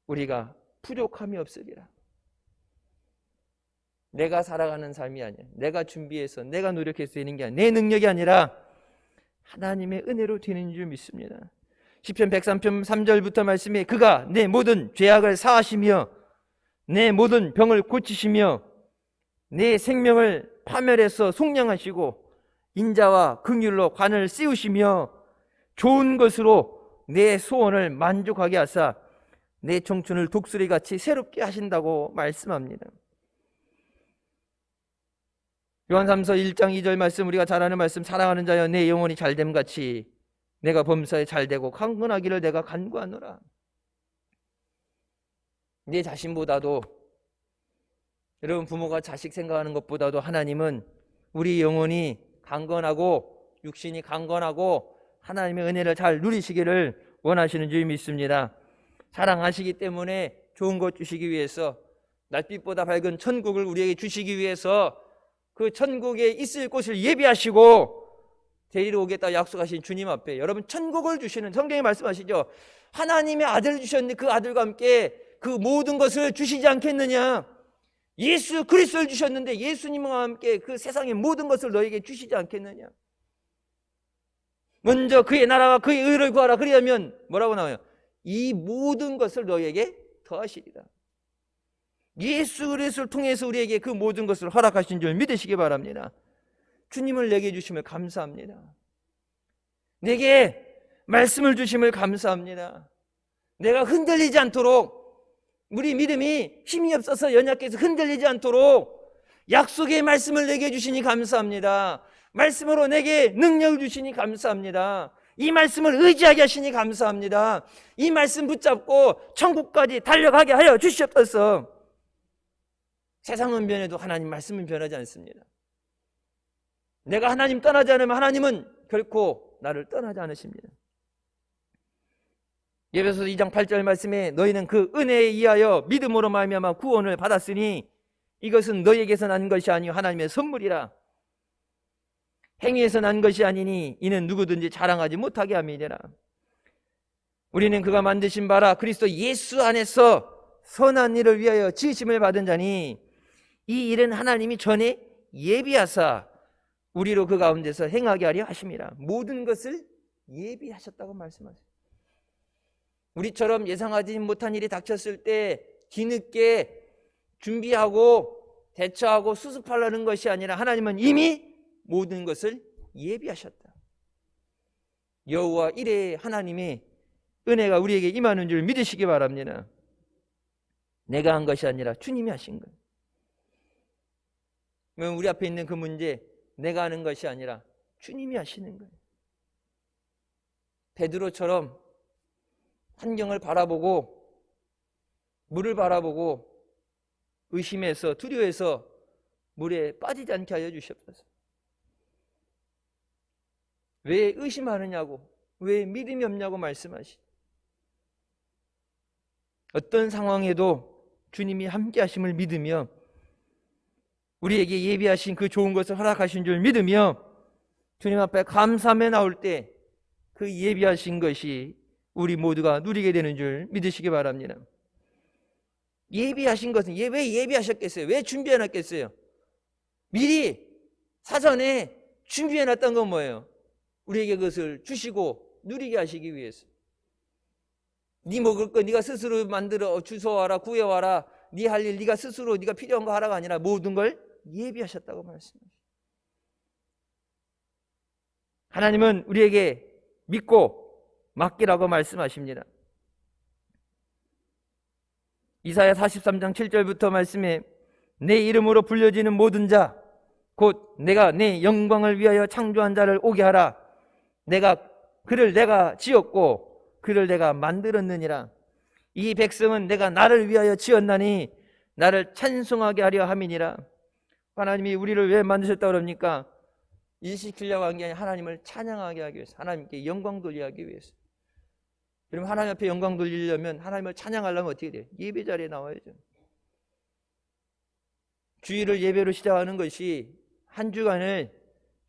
우리가 부족함이 없으리라. 내가 살아가는 삶이 아니야, 내가 준비해서 내가 노력해서 되는 게 아니라 내 능력이 아니라 하나님의 은혜로 되는 줄 믿습니다. 시편 103편 3절부터 말씀에 그가 내 모든 죄악을 사하시며 내 모든 병을 고치시며 내 생명을 파멸해서 속량하시고 인자와 긍휼로 관을 씌우시며 좋은 것으로 내 소원을 만족하게 하사 내 청춘을 독수리같이 새롭게 하신다고 말씀합니다. 요한삼서 1장 2절 말씀, 우리가 잘 아는 말씀, 사랑하는 자여 내 영혼이 잘됨같이 내가 범사에 잘되고 강건하기를 내가 간구하노라. 내 자신보다도, 여러분 부모가 자식 생각하는 것보다도 하나님은 우리 영혼이 강건하고 육신이 강건하고 하나님의 은혜를 잘 누리시기를 원하시는 줄 믿습니다. 사랑하시기 때문에 좋은 것 주시기 위해서, 날빛보다 밝은 천국을 우리에게 주시기 위해서 그 천국에 있을 곳을 예비하시고 데리러 오겠다 약속하신 주님 앞에 여러분 천국을 주시는, 성경에 말씀하시죠. 하나님의 아들을 주셨는데 그 아들과 함께 그 모든 것을 주시지 않겠느냐. 예수 그리스도를 주셨는데 예수님과 함께 그 세상의 모든 것을 너에게 주시지 않겠느냐. 먼저 그의 나라와 그의 의를 구하라. 그리하면 뭐라고 나와요? 이 모든 것을 너희에게 더하시리라. 예수 그리스도를 통해서 우리에게 그 모든 것을 허락하신 줄 믿으시기 바랍니다. 주님을 내게 주심을 감사합니다. 내게 말씀을 주심을 감사합니다. 내가 흔들리지 않도록, 우리 믿음이 힘이 없어서 연약해서 흔들리지 않도록 약속의 말씀을 내게 주시니 감사합니다. 말씀으로 내게 능력을 주시니 감사합니다. 이 말씀을 의지하게 하시니 감사합니다. 이 말씀 붙잡고 천국까지 달려가게 하여 주시옵소서. 세상은 변해도 하나님 말씀은 변하지 않습니다. 내가 하나님 떠나지 않으면 하나님은 결코 나를 떠나지 않으십니다. 에베소서 2장 8절 말씀에 너희는 그 은혜에 의하여 믿음으로 말미암아 구원을 받았으니 이것은 너희에게서 난 것이 아니요 하나님의 선물이라. 행위에서 난 것이 아니니 이는 누구든지 자랑하지 못하게 함이니라. 우리는 그가 만드신 바라 그리스도 예수 안에서 선한 일을 위하여 지으심을 받은 자니 이 일은 하나님이 전에 예비하사 우리로 그 가운데서 행하게 하려 하심이라. 모든 것을 예비하셨다고 말씀하세요. 우리처럼 예상하지 못한 일이 닥쳤을 때 뒤늦게 준비하고 대처하고 수습하려는 것이 아니라 하나님은 이미 모든 것을 예비하셨다. 여호와 이레 하나님의 은혜가 우리에게 임하는 줄 믿으시기 바랍니다. 내가 한 것이 아니라 주님이 하신 거예요. 우리 앞에 있는 그 문제, 내가 하는 것이 아니라 주님이 하시는 거예요. 베드로처럼 환경을 바라보고 물을 바라보고 의심해서 두려워해서 물에 빠지지 않게 하여 주시옵소서. 왜 의심하느냐고, 왜 믿음이 없냐고 말씀하시. 어떤 상황에도 주님이 함께 하심을 믿으며 우리에게 예비하신 그 좋은 것을 허락하신 줄 믿으며 주님 앞에 감사함에 나올 때 그 예비하신 것이 우리 모두가 누리게 되는 줄 믿으시기 바랍니다. 예비하신 것은 왜 예비하셨겠어요? 왜 준비해놨겠어요? 미리 사전에 준비해놨던 건 뭐예요? 우리에게 그것을 주시고 누리게 하시기 위해서. 네 먹을 거 네가 스스로 만들어 주워와라, 구해와라. 네 할 일 네가 스스로 네가 필요한 거 하라가 아니라 모든 걸 예비하셨다고 말씀하십니다. 하나님은 우리에게 믿고 맡기라고 말씀하십니다. 이사야 43장 7절부터 말씀에 내 이름으로 불려지는 모든 자 곧 내가 내 영광을 위하여 창조한 자를 오게 하라. 그를 내가 지었고 그를 내가 만들었느니라. 이 백성은 내가 나를 위하여 지었나니 나를 찬송하게 하려 함이니라. 하나님이 우리를 왜 만드셨다고 그럽니까? 일시키려고 한 게 아니라 하나님을 찬양하게 하기 위해서, 하나님께 영광 돌리게 하기 위해서. 그러면 하나님 앞에 영광 돌리려면, 하나님을 찬양하려면 어떻게 돼요? 예배 자리에 나와야죠. 주일을 예배로 시작하는 것이 한 주간을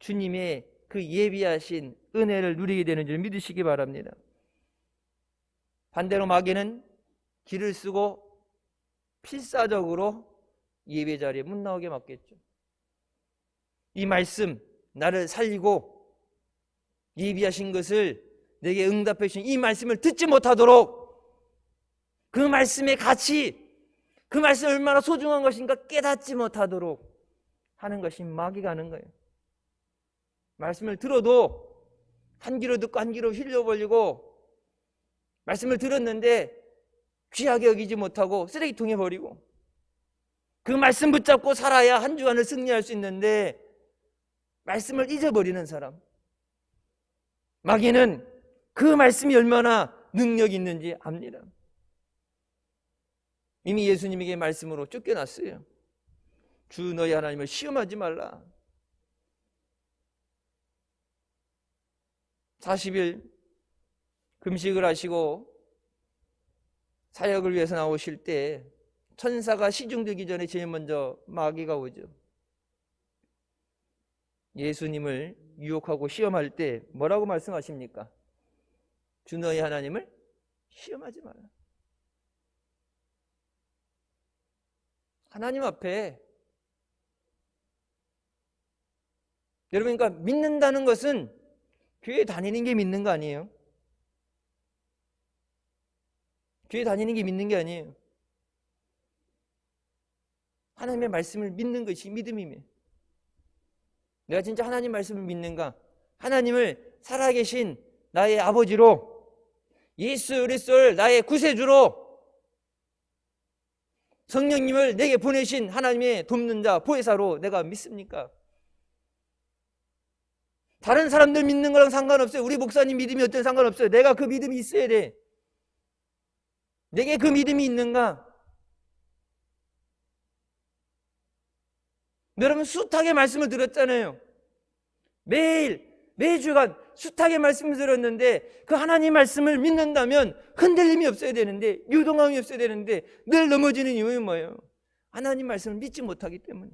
주님의 그 예비하신 은혜를 누리게 되는 줄 믿으시기 바랍니다. 반대로 마귀는 길을 쓰고 필사적으로 예배 자리에 못 나오게 막겠죠. 이 말씀, 나를 살리고 예비하신 것을 내게 응답해 주신 이 말씀을 듣지 못하도록, 그 말씀의 가치, 그 말씀이 얼마나 소중한 것인가 깨닫지 못하도록 하는 것이 마귀가 하는 거예요. 말씀을 들어도 한 귀로 듣고 한 귀로 흘려버리고, 말씀을 들었는데 귀하게 여기지 못하고 쓰레기통에 버리고, 그 말씀 붙잡고 살아야 한 주간을 승리할 수 있는데 말씀을 잊어버리는 사람. 마귀는 그 말씀이 얼마나 능력이 있는지 압니다. 이미 예수님에게 말씀으로 쫓겨났어요. 주 너희 하나님을 시험하지 말라. 40일 금식을 하시고 사역을 위해서 나오실 때 천사가 시중되기 전에 제일 먼저 마귀가 오죠. 예수님을 유혹하고 시험할 때 뭐라고 말씀하십니까? 주 너희 하나님을 시험하지 마라. 하나님 앞에, 여러분, 그러니까 믿는다는 것은 교회 다니는 게 믿는 거 아니에요? 교회 다니는 게 믿는 게 아니에요. 하나님의 말씀을 믿는 것이 믿음이며, 내가 진짜 하나님 말씀을 믿는가? 하나님을 살아계신 나의 아버지로, 예수 그리스도를 나의 구세주로, 성령님을 내게 보내신 하나님의 돕는 자, 보혜사로 내가 믿습니까? 다른 사람들 믿는 거랑 상관없어요. 우리 목사님 믿음이 어떤 상관없어요. 내가 그 믿음이 있어야 돼. 내게 그 믿음이 있는가? 여러분 숱하게 말씀을 들었잖아요. 매주간 숱하게 말씀을 들었는데 그 하나님 말씀을 믿는다면 흔들림이 없어야 되는데, 유동함이 없어야 되는데 늘 넘어지는 이유는 뭐예요? 하나님 말씀을 믿지 못하기 때문에.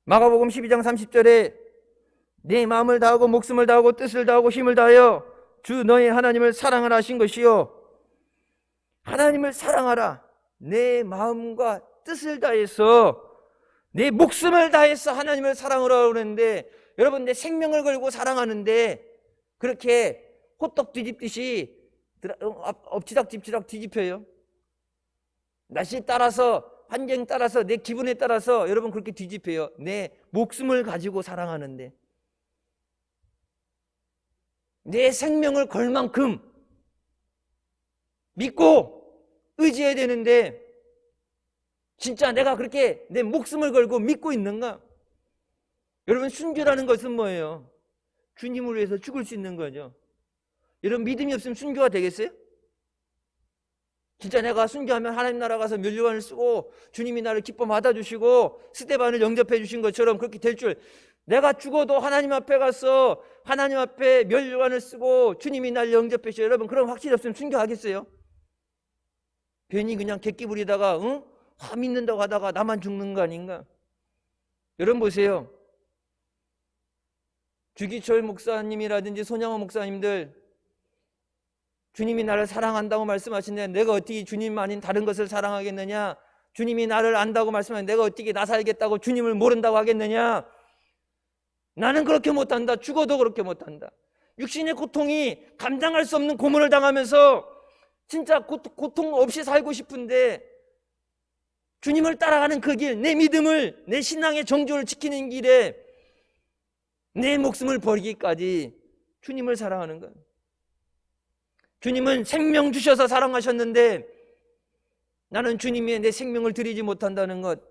마가복음 12장 30절에 내 마음을 다하고 목숨을 다하고 뜻을 다하고 힘을 다하여 주 너의 하나님을 사랑하라 하신 것이요, 하나님을 사랑하라. 내 마음과 뜻을 다해서, 내 목숨을 다해서 하나님을 사랑하라고 그러는데, 여러분 내 생명을 걸고 사랑하는데 그렇게 호떡 뒤집듯이 엎치락 뒤치락 뒤집혀요? 날씨 따라서, 환경 따라서, 내 기분에 따라서 여러분 그렇게 뒤집혀요. 내 목숨을 가지고 사랑하는데, 내 생명을 걸 만큼 믿고 의지해야 되는데, 진짜 내가 그렇게 내 목숨을 걸고 믿고 있는가? 여러분 순교라는 것은 뭐예요? 주님을 위해서 죽을 수 있는 거죠. 여러분 믿음이 없으면 순교가 되겠어요? 진짜 내가 순교하면 하나님 나라 가서 면류관을 쓰고 주님이 나를 기뻐 받아주시고 스데반을 영접해 주신 것처럼 그렇게 될 줄, 내가 죽어도 하나님 앞에 가서 하나님 앞에 면류관을 쓰고 주님이 나를 영접해 주셔, 여러분 그런 확신이 없으면 순교하겠어요? 괜히 그냥 객기 부리다가 믿는다고 하다가 나만 죽는 거 아닌가? 여러분 보세요. 주기철 목사님이라든지 손양호 목사님들, 주님이 나를 사랑한다고 말씀하시는데 내가 어떻게 주님 아닌 다른 것을 사랑하겠느냐? 주님이 나를 안다고 말씀하는데 내가 어떻게 나 살겠다고 주님을 모른다고 하겠느냐? 나는 그렇게 못한다. 죽어도 그렇게 못한다. 육신의 고통이 감당할 수 없는 고문을 당하면서 진짜 고통 없이 살고 싶은데, 주님을 따라가는 그 길, 내 믿음을, 내 신앙의 정조를 지키는 길에 내 목숨을 버리기까지 주님을 사랑하는 것. 주님은 생명 주셔서 사랑하셨는데 나는 주님이 내 생명을 드리지 못한다는 것,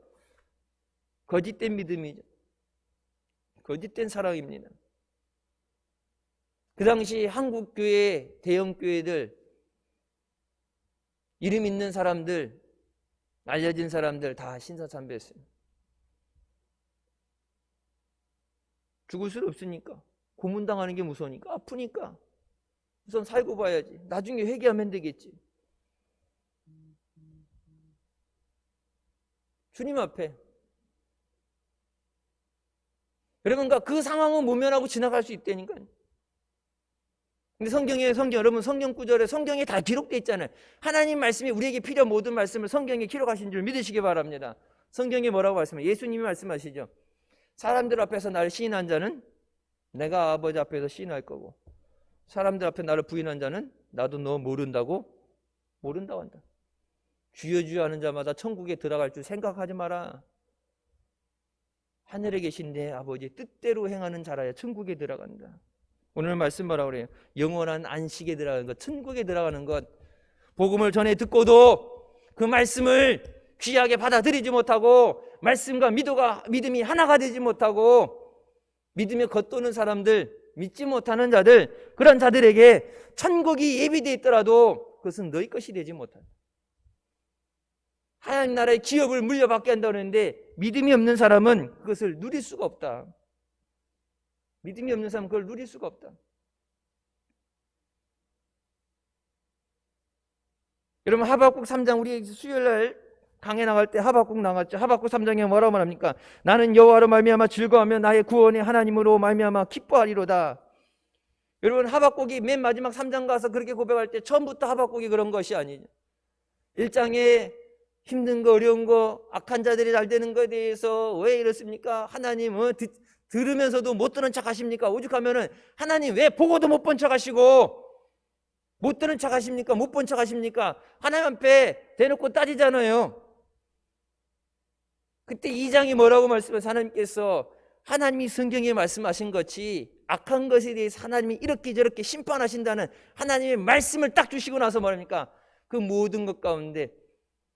거짓된 믿음이죠. 거짓된 사랑입니다. 그 당시 한국교회, 대형교회들, 이름 있는 사람들, 알려진 사람들 다 신사참배했어요. 죽을 수 없으니까, 고문당하는 게 무서우니까, 아프니까 우선 살고 봐야지, 나중에 회개하면 되겠지. 주님 앞에. 여러분 그 상황은 모면하고 지나갈 수 있다니까요. 근데 여러분 성경 구절에, 성경에 다 기록되어 있잖아요. 하나님 말씀이 우리에게 필요한 모든 말씀을 성경에 기록하신 줄 믿으시기 바랍니다. 성경에 뭐라고 말씀해요? 예수님이 말씀하시죠. 사람들 앞에서 나를 시인한 자는 내가 아버지 앞에서 시인할 거고, 사람들 앞에 나를 부인한 자는 나도 너 모른다고 한다. 주여 주여 하는 자마다 천국에 들어갈 줄 생각하지 마라. 하늘에 계신 내 아버지 뜻대로 행하는 자라야 천국에 들어간다. 오늘 말씀 뭐라고 그래요? 영원한 안식에 들어가는 것, 천국에 들어가는 것. 복음을 전해 듣고도 그 말씀을 귀하게 받아들이지 못하고, 말씀과 믿음이 하나가 되지 못하고 믿음에 겉도는 사람들, 믿지 못하는 자들, 그런 자들에게 천국이 예비되어 있더라도 그것은 너희 것이 되지 못한다. 하나님 나라의 기업을 물려받게 한다고 하는데 믿음이 없는 사람은 그것을 누릴 수가 없다. 믿음이 없는 사람은 그걸 누릴 수가 없다. 여러분 하박국 3장, 우리 수요일날 강해 나갈 때 하박국 나갔죠. 하박국 3장에 뭐라고 말합니까? 나는 여호와로 말미암아 즐거워하며 나의 구원의 하나님으로 말미암아 기뻐하리로다. 여러분 하박국이 맨 마지막 3장 가서 그렇게 고백할 때 처음부터 하박국이 그런 것이 아니죠. 1장에 힘든 거, 어려운 거, 악한 자들이 잘 되는 것에 대해서 왜 이렇습니까? 하나님 들으면서도 못 듣는 척 하십니까? 오죽하면은 하나님 왜 보고도 못 본 척 하시고 못 듣는 척 하십니까? 못 본 척 하십니까? 하나님 앞에 대놓고 따지잖아요. 그때 2장이 뭐라고 말씀하세요? 하나님께서 하나님이 성경에 말씀하신 것이 악한 것에 대해서 하나님이 이렇게 저렇게 심판하신다는 하나님의 말씀을 딱 주시고 나서 뭐랍니까? 그 모든 것 가운데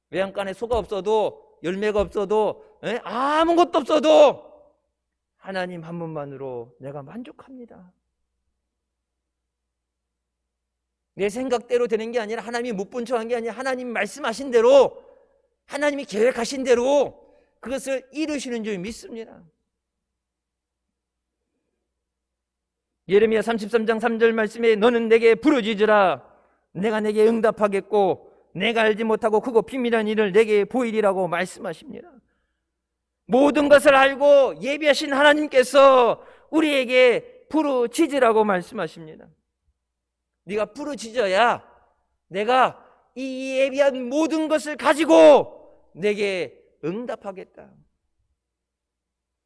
외양간에 소가 없어도 열매가 없어도 아무것도 없어도 하나님 한 분만으로 내가 만족합니다. 내 생각대로 되는 게 아니라 하나님이 못 본 척한 게 아니라 하나님 말씀하신 대로 하나님이 계획하신 대로 그것을 이루시는 줄 믿습니다. 예레미야 33장 3절 말씀에 너는 내게 부르짖으라 내가 내게 응답하겠고 내가 알지 못하고 크고 비밀한 일을 내게 보이리라고 말씀하십니다. 모든 것을 알고 예비하신 하나님께서 우리에게 부르짖으라고 말씀하십니다. 네가 부르짖어야 내가 이 예비한 모든 것을 가지고 내게 응답하겠다.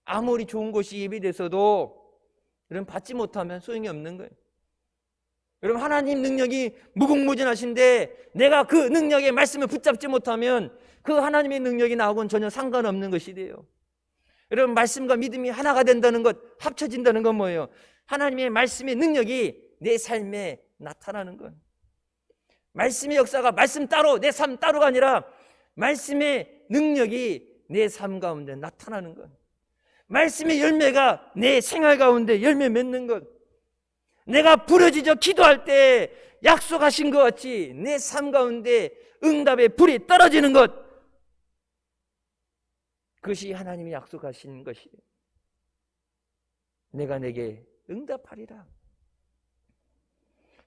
아무리 좋은 것이 예비돼서도 여러분 받지 못하면 소용이 없는 거예요. 여러분 하나님 능력이 무궁무진하신데 내가 그 능력의 말씀을 붙잡지 못하면 그 하나님의 능력이 나하고는 전혀 상관없는 것이 돼요. 여러분 말씀과 믿음이 하나가 된다는 것, 합쳐진다는 건 뭐예요? 하나님의 말씀의 능력이 내 삶에 나타나는 것. 말씀의 역사가 말씀 따로 내 삶 따로가 아니라 말씀의 능력이 내 삶 가운데 나타나는 것. 말씀의 열매가 내 생활 가운데 열매 맺는 것. 내가 부르짖어 기도할 때 약속하신 것 같이 내 삶 가운데 응답의 불이 떨어지는 것. 그것이 하나님이 약속하신 것이에요. 내가 내게 응답하리라.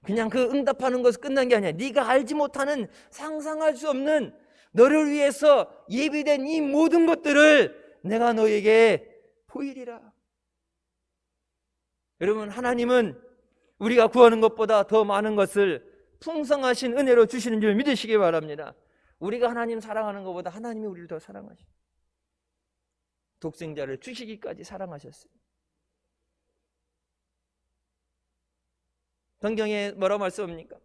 그냥 그 응답하는 것은 끝난 게 아니야. 네가 알지 못하는 상상할 수 없는 너를 위해서 예비된 이 모든 것들을 내가 너에게 보이리라. 여러분 하나님은 우리가 구하는 것보다 더 많은 것을 풍성하신 은혜로 주시는 줄 믿으시기 바랍니다. 우리가 하나님 사랑하는 것보다 하나님이 우리를 더 사랑하셔. 독생자를 주시기까지 사랑하셨어요. 성경에 뭐라고 말씀합니까?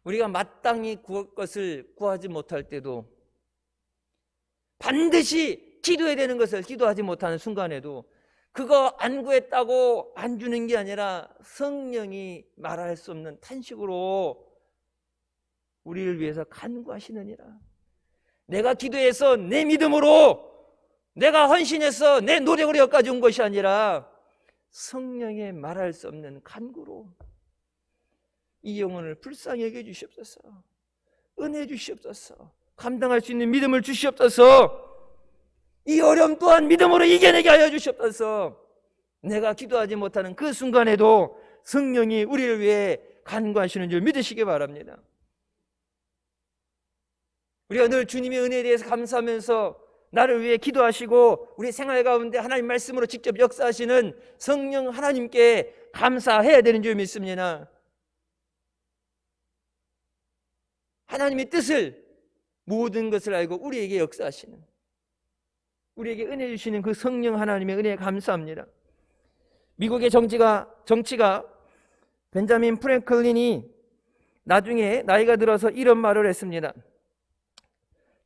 우리가 마땅히 구할 것을 구하지 못할 때도 반드시 기도해야 되는 것을 기도하지 못하는 순간에도 그거 안 구했다고 안 주는 게 아니라 성령이 말할 수 없는 탄식으로 우리를 위해서 간구하시느니라. 내가 기도해서 내 믿음으로 내가 헌신해서 내 노력으로 여기까지 온 것이 아니라 성령의 말할 수 없는 간구로 이 영혼을 불쌍히 여겨 주시옵소서. 은혜 주시옵소서. 감당할 수 있는 믿음을 주시옵소서. 이 어려움 또한 믿음으로 이겨내게 하여 주시옵소서. 내가 기도하지 못하는 그 순간에도 성령이 우리를 위해 간구하시는 줄 믿으시기 바랍니다. 우리가 늘 주님의 은혜에 대해서 감사하면서 나를 위해 기도하시고 우리 생활 가운데 하나님 말씀으로 직접 역사하시는 성령 하나님께 감사해야 되는 줄 믿습니다. 하나님의 뜻을 모든 것을 알고 우리에게 역사하시는 우리에게 은혜 주시는 그 성령 하나님의 은혜에 감사합니다. 미국의 정치가 벤자민 프랭클린이 나중에 나이가 들어서 이런 말을 했습니다.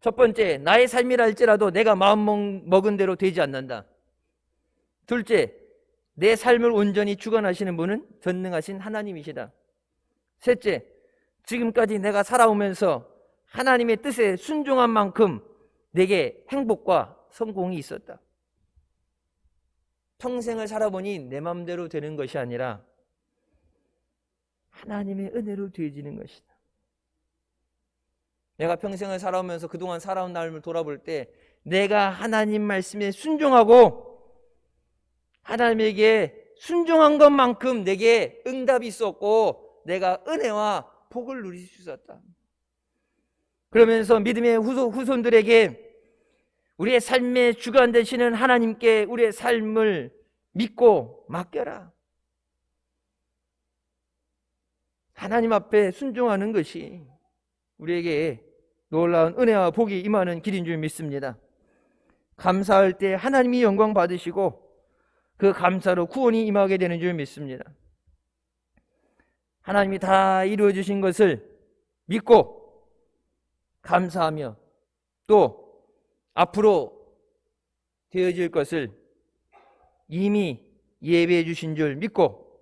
첫 번째, 나의 삶이라 할지라도 내가 마음 먹은 대로 되지 않는다. 둘째, 내 삶을 온전히 주관하시는 분은 전능하신 하나님이시다. 셋째, 지금까지 내가 살아오면서 하나님의 뜻에 순종한 만큼 내게 행복과 성공이 있었다. 평생을 살아보니 내 마음대로 되는 것이 아니라 하나님의 은혜로 되어지는 것이다. 내가 평생을 살아오면서 그동안 살아온 삶을 돌아볼 때 내가 하나님 말씀에 순종하고 하나님에게 순종한 것만큼 내게 응답이 있었고 내가 은혜와 복을 누릴 수 있었다. 그러면서 믿음의 후손들에게 우리의 삶의 주관 되시는 하나님께 우리의 삶을 믿고 맡겨라. 하나님 앞에 순종하는 것이 우리에게 놀라운 은혜와 복이 임하는 길인 줄 믿습니다. 감사할 때 하나님이 영광 받으시고 그 감사로 구원이 임하게 되는 줄 믿습니다. 하나님이 다 이루어 주신 것을 믿고 감사하며 또 앞으로 되어질 것을 이미 예배해 주신 줄 믿고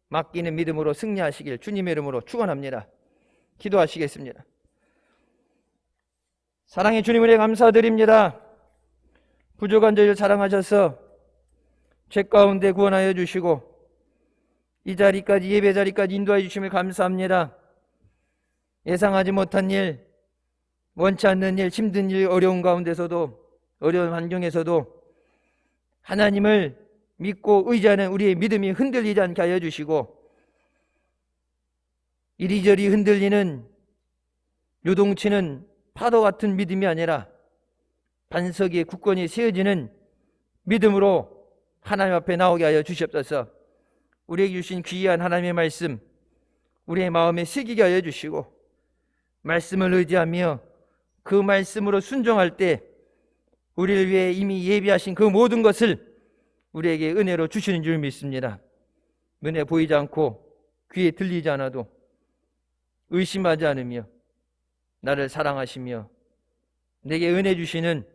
맡기는 믿음으로 승리하시길 주님의 이름으로 축원합니다. 기도하시겠습니다. 사랑의 주님, 은혜 감사드립니다. 부족한 저희를 사랑하셔서 죄 가운데 구원하여 주시고 이 자리까지, 예배 자리까지 인도해 주심을 감사합니다. 예상하지 못한 일, 원치 않는 일, 힘든 일, 어려운 가운데서도, 어려운 환경에서도 하나님을 믿고 의지하는 우리의 믿음이 흔들리지 않게 하여 주시고, 이리저리 흔들리는 요동치는 파도 같은 믿음이 아니라 반석 위에 굳건히 세워지는 믿음으로 하나님 앞에 나오게 하여 주시옵소서. 우리에게 주신 귀한 하나님의 말씀 우리의 마음에 새기게 하여 주시고, 말씀을 의지하며 그 말씀으로 순종할 때 우리를 위해 이미 예비하신 그 모든 것을 우리에게 은혜로 주시는 줄 믿습니다. 눈에 보이지 않고 귀에 들리지 않아도 의심하지 않으며 나를 사랑하시며 내게 은혜 주시는,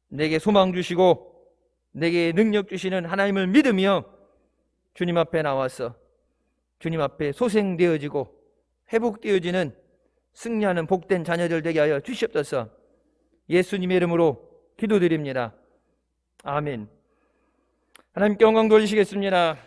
내게 소망 주시고 내게 능력 주시는 하나님을 믿으며 주님 앞에 나와서 주님 앞에 소생되어지고 회복되어지는 승리하는 복된 자녀들 되게 하여 주시옵소서. 예수님의 이름으로 기도드립니다. 아멘. 하나님께 영광 돌리시겠습니다.